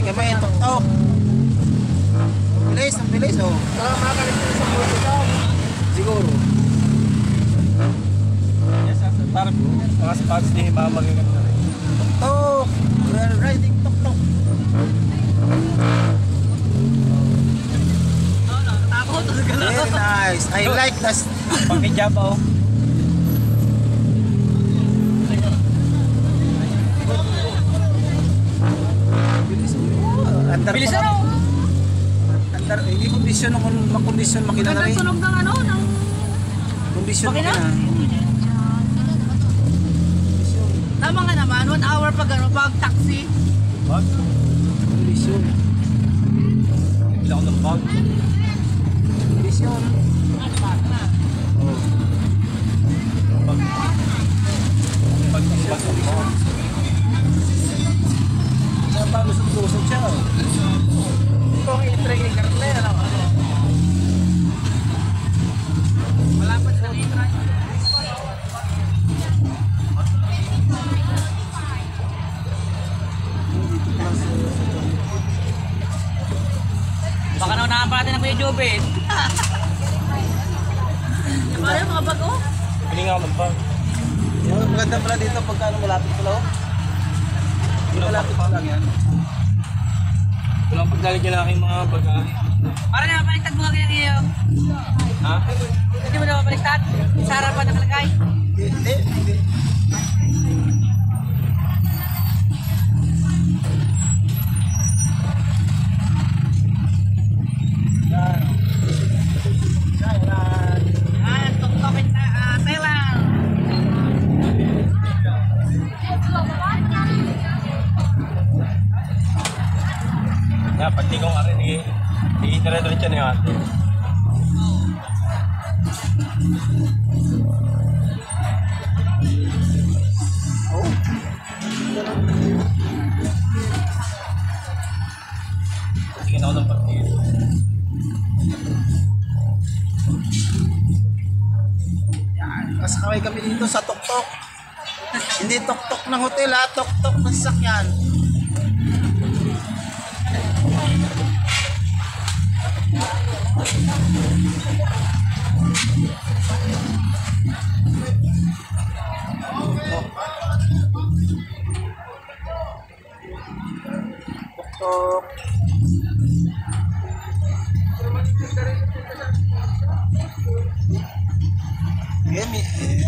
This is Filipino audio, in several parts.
Ikaw ba yung tok-tok? Ang bilis oh. Saka makakalit ko sa puso daw. Siguro. Yes, after parang mga spots din mga magaganda rin. Tok-tok! We're riding tok-tok. Very nice. I like this. Pakijaba oh. Bilis oh. Andar Bilis pa ano? Andar, hindi kondisyon ng makondisyon makina na rin. Sunog ng ano? Ng... Kondisyon Makina? makina. Tama nga naman, 1 hour pag ano, pag taxi. Bag? Kondisyon. Hindi ako ng bag. Kondisyon. Bag. Saan pa lusog-lusog siya oh. Kung i-training ka rin, ano? Malapad sa i-try. Baka naunahan pa natin ang Kuya Jobin. Paano yung mga bago? Piling ako ng bag. Yung maganda pala dito pagka malapit pala oh. Malapit pa lang yan. Walang pagdaligyan na aking mga bagahe. Para na mapaliktad mo nga ganyan iyo. Ha? Hindi mo na mapaliktad? Sa harapan nakalagay. Hindi. Tok-tokin na Thailand. Pag di kong akin, hindi dire-diretso na yung ate. Oh. Tingin ako ng partido. Yan. Kasakaway kami dito sa tok-tok. Hindi tok-tok ng hotel ha, tok-tok ng sasakyan. Tok-tok. Yan,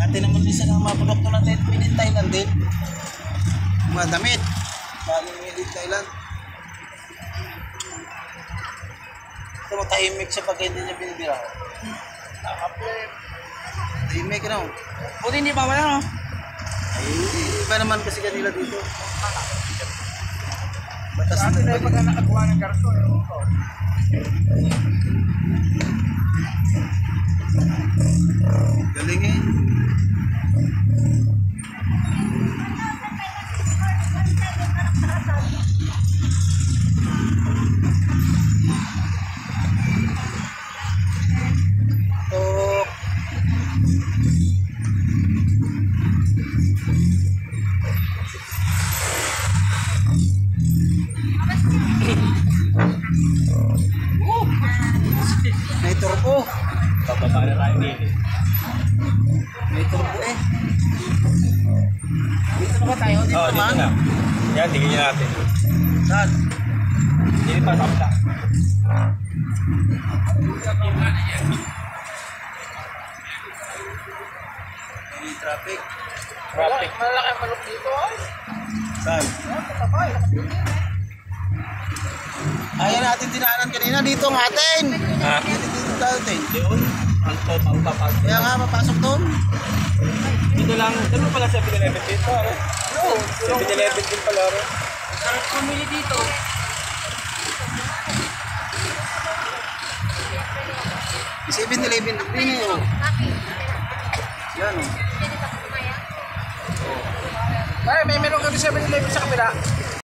ate naman isa ng mga produkto natin, made in Thailand din. Mga damit, galing made in Thailand. Ito matahimik siya pag hindi niya binibira. Tahimik no? Buti hindi pa wala no? Ay, iba naman kasi kanila dito. Batas Sa atin na ay pagka nakakuha ng karton. galing eh. Tok. May turbo. Bababa na tayo dito. May turbo eh. Dito na ba tayo? Dito Oo, naman? dito na. Yan, tingin natin. Saan? Dito pa, kapila. May traffic. Traffic. Malaki ang manok dito ay. Saan? Ayan natin dinaanan kanina. Dito ang atin. Ha? Dito natin. Yun. Ang total papasok. Kaya nga mapasok doon. Dito lang. Dito pala 7-Eleven dito. Ano? Oo. 7-Eleven din pala. Ano? Sarap pumili dito. Si 7-Eleven din eh. Oh. Yan oh. Ay, may meron kami 7-Eleven sa kabila.